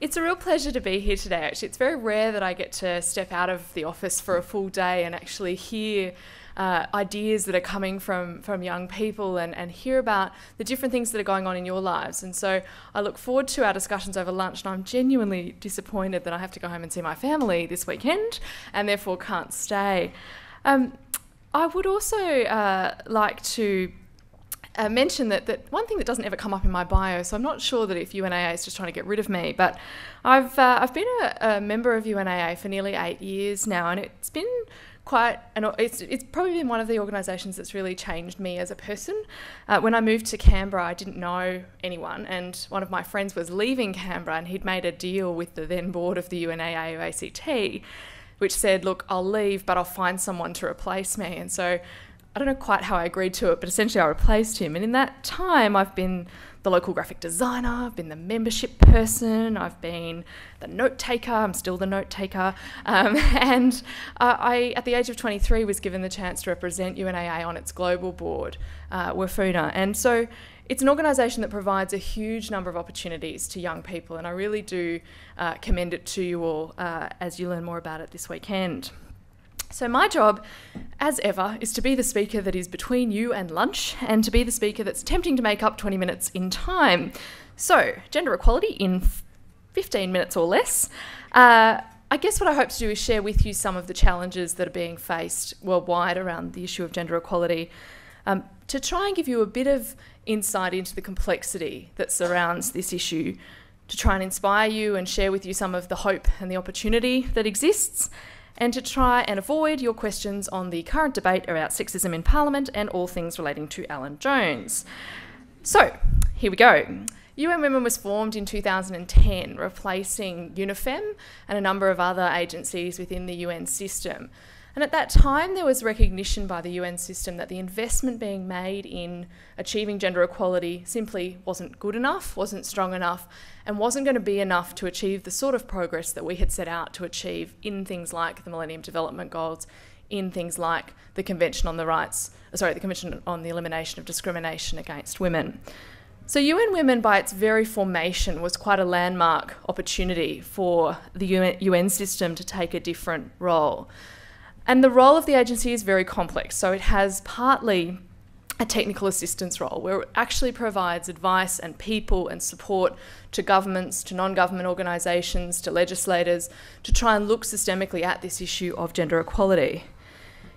It's a real pleasure to be here today, actually. It's very rare that I get to step out of the office for a full day and actually hear ideas that are coming from young people and hear about the different things that are going on in your lives. And so I look forward to our discussions over lunch, and I'm genuinely disappointed that I have to go home and see my family this weekend and therefore can't stay. I would also like to mention that one thing that doesn't ever come up in my bio, so I'm not sure that if UNAA is just trying to get rid of me, but I've been a member of UNAA for nearly 8 years now, and it's been it's probably been one of the organisations that's really changed me as a person. When I moved to Canberra, I didn't know anyone, and one of my friends was leaving Canberra, and he'd made a deal with the then board of the UNAA or ACT, which said, look, I'll leave, but I'll find someone to replace me. And so I don't know quite how I agreed to it, but essentially I replaced him. And in that time, I've been the local graphic designer, I've been the membership person, I've been the note taker, I'm still the note taker. And I, at the age of 23, was given the chance to represent UNAA on its global board, WFUNA. And so it's an organisation that provides a huge number of opportunities to young people, and I really do commend it to you all as you learn more about it this weekend. So my job, as ever, is to be the speaker that is between you and lunch, and to be the speaker that's attempting to make up 20 minutes in time. So, gender equality in 15 minutes or less. I guess what I hope to do is share with you some of the challenges that are being faced worldwide around the issue of gender equality, to try and give you a bit of insight into the complexity that surrounds this issue, to try and inspire you and share with you some of the hope and the opportunity that exists, and to try and avoid your questions on the current debate about sexism in Parliament and all things relating to Alan Jones. So, here we go. UN Women was formed in 2010, replacing UNIFEM and a number of other agencies within the UN system. And at that time, there was recognition by the UN system that the investment being made in achieving gender equality simply wasn't good enough, wasn't strong enough, and wasn't going to be enough to achieve the sort of progress that we had set out to achieve in things like the Millennium Development Goals, in things like the Convention on the Convention on the Elimination of Discrimination Against Women. So UN Women, by its very formation, was quite a landmark opportunity for the UN system to take a different role. And the role of the agency is very complex. So it has partly a technical assistance role where it actually provides advice and people and support to governments, to non-government organisations, to legislators, to try and look systemically at this issue of gender equality.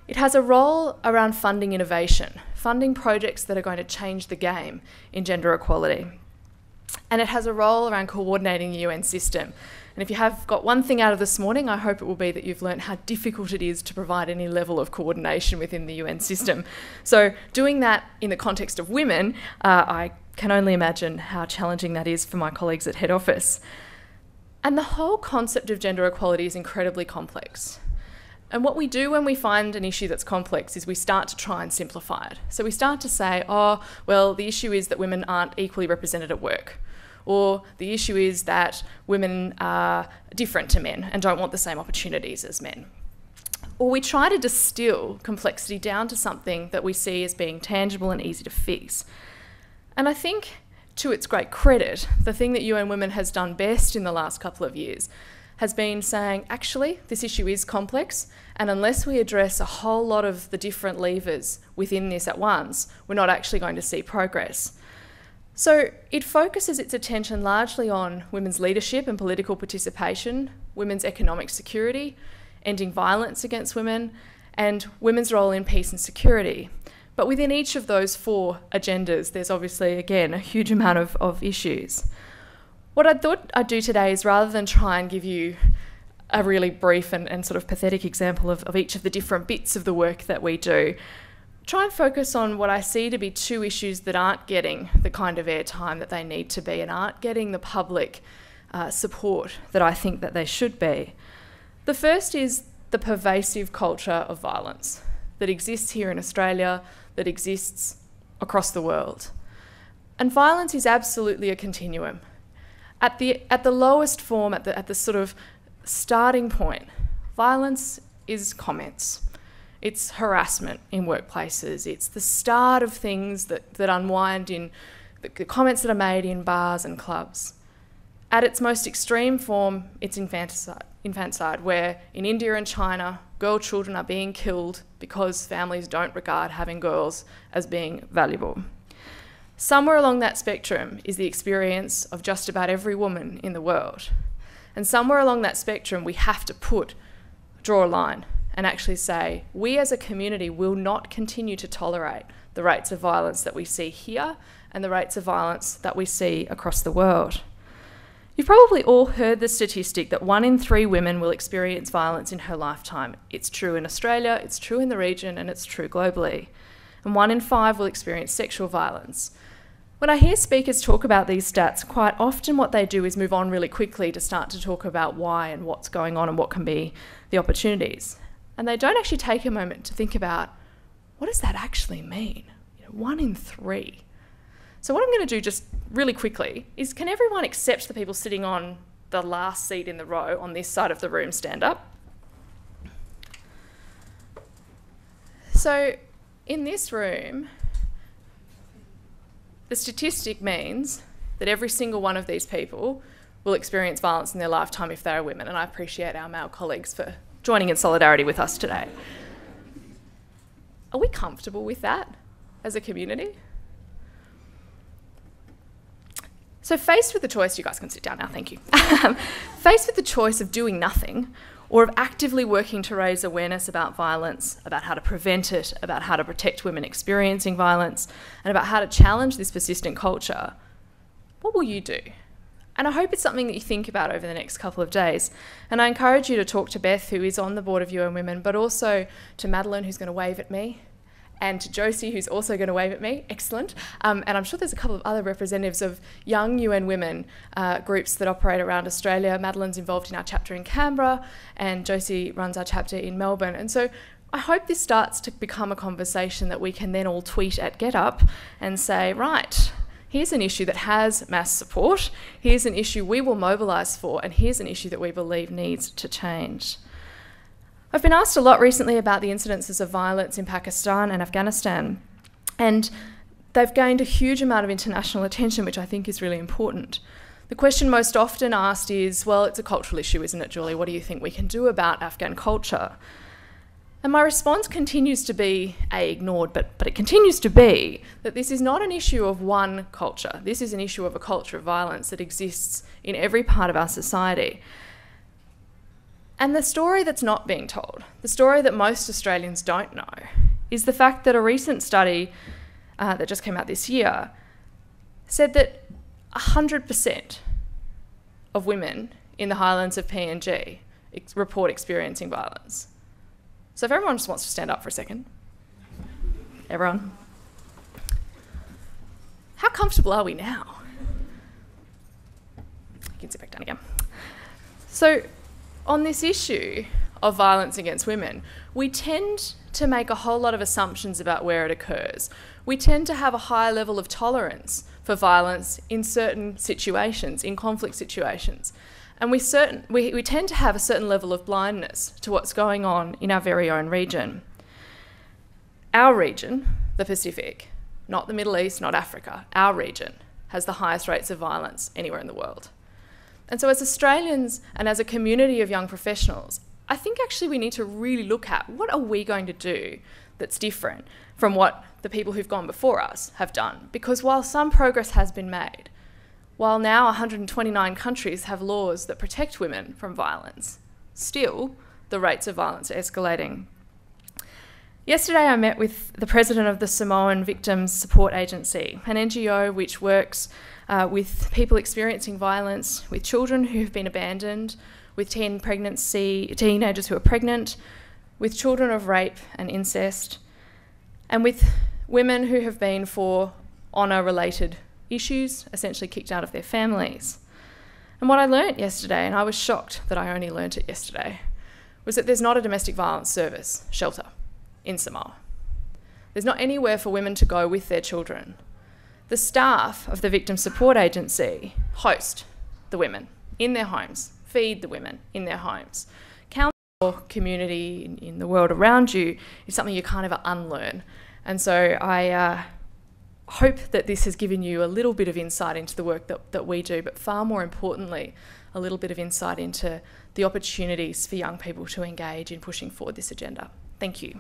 It has a role around funding innovation, funding projects that are going to change the game in gender equality. And it has a role around coordinating the UN system. And if you have got one thing out of this morning, I hope it will be that you've learned how difficult it is to provide any level of coordination within the UN system. So doing that in the context of women, I can only imagine how challenging that is for my colleagues at head office. And the whole concept of gender equality is incredibly complex. And what we do when we find an issue that's complex is we start to try and simplify it. So we start to say, oh, well, the issue is that women aren't equally represented at work. Or the issue is that women are different to men and don't want the same opportunities as men. Or we try to distill complexity down to something that we see as being tangible and easy to fix. And I think, to its great credit, the thing that UN Women has done best in the last couple of years has been saying, actually, this issue is complex, and unless we address a whole lot of the different levers within this at once, we're not actually going to see progress. So it focuses its attention largely on women's leadership and political participation, women's economic security, ending violence against women, and women's role in peace and security. But within each of those four agendas, there's obviously, again, a huge amount of issues. What I thought I'd do today is, rather than try and give you a really brief and sort of pathetic example of each of the different bits of the work that we do, try and focus on what I see to be two issues that aren't getting the kind of airtime that they need to be and aren't getting the public support that I think that they should be. The first is the pervasive culture of violence that exists here in Australia, that exists across the world. And violence is absolutely a continuum. At the lowest form, at the sort of starting point, violence is comments. It's harassment in workplaces. It's the start of things that unwind in the comments that are made in bars and clubs. At its most extreme form, it's infanticide, where in India and China, girl children are being killed because families don't regard having girls as being valuable. Somewhere along that spectrum is the experience of just about every woman in the world. And somewhere along that spectrum, we have to draw a line and actually say, we as a community will not continue to tolerate the rates of violence that we see here and the rates of violence that we see across the world. You've probably all heard the statistic that 1 in 3 women will experience violence in her lifetime. It's true in Australia, it's true in the region, and it's true globally. And 1 in 5 will experience sexual violence. When I hear speakers talk about these stats, quite often what they do is move on really quickly to start to talk about why and what's going on and what can be the opportunities. And they don't actually take a moment to think about, what does that actually mean? 1 in 3. So what I'm going to do just really quickly is, can everyone except the people sitting on the last seat in the row on this side of the room stand up? So in this room, the statistic means that every single one of these people will experience violence in their lifetime if they are women, and I appreciate our male colleagues for joining in solidarity with us today. Are we comfortable with that as a community? So faced with the choice, you guys can sit down now, thank you. Faced with the choice of doing nothing or of actively working to raise awareness about violence, about how to prevent it, about how to protect women experiencing violence, and about how to challenge this persistent culture, what will you do? And I hope it's something that you think about over the next couple of days. And I encourage you to talk to Beth, who is on the board of UN Women, but also to Madeline, who's going to wave at me, and to Josie, who's also going to wave at me. Excellent. And I'm sure there's a couple of other representatives of young UN Women groups that operate around Australia. Madeline's involved in our chapter in Canberra, and Josie runs our chapter in Melbourne. And so I hope this starts to become a conversation that we can then all tweet at GetUp and say, right, here's an issue that has mass support, here's an issue we will mobilise for, and here's an issue that we believe needs to change. I've been asked a lot recently about the incidences of violence in Pakistan and Afghanistan, and they've gained a huge amount of international attention, which I think is really important. The question most often asked is, well, it's a cultural issue, isn't it, Julie? What do you think we can do about Afghan culture? And my response continues to be, ignored, but it continues to be that this is not an issue of one culture. This is an issue of a culture of violence that exists in every part of our society. And the story that's not being told, the story that most Australians don't know, is the fact that a recent study that just came out this year said that 100% of women in the highlands of PNG report experiencing violence. So if everyone just wants to stand up for a second. Everyone. How comfortable are we now? You can sit back down again. So on this issue of violence against women, we tend to make a whole lot of assumptions about where it occurs. We tend to have a high level of tolerance for violence in certain situations, in conflict situations. And we tend to have a certain level of blindness to what's going on in our very own region. Our region, the Pacific, not the Middle East, not Africa, our region has the highest rates of violence anywhere in the world. And so as Australians and as a community of young professionals, I think actually we need to really look at what are we going to do that's different from what the people who've gone before us have done. Because while some progress has been made, while now 129 countries have laws that protect women from violence, still the rates of violence are escalating. Yesterday I met with the president of the Samoan Victims Support Agency, an NGO which works with people experiencing violence, with children who have been abandoned, with teenagers who are pregnant, with children of rape and incest, and with women who have been, for honour-related issues, essentially kicked out of their families. And what I learnt yesterday, and I was shocked that I only learnt it yesterday, was that there's not a domestic violence service shelter in Samoa. There's not anywhere for women to go with their children. The staff of the Victim Support Agency host the women in their homes, feed the women in their homes. Counsel your community in the world around you is something you kind of unlearn. And so I hope that this has given you a little bit of insight into the work that we do, but far more importantly, a little bit of insight into the opportunities for young people to engage in pushing forward this agenda. Thank you.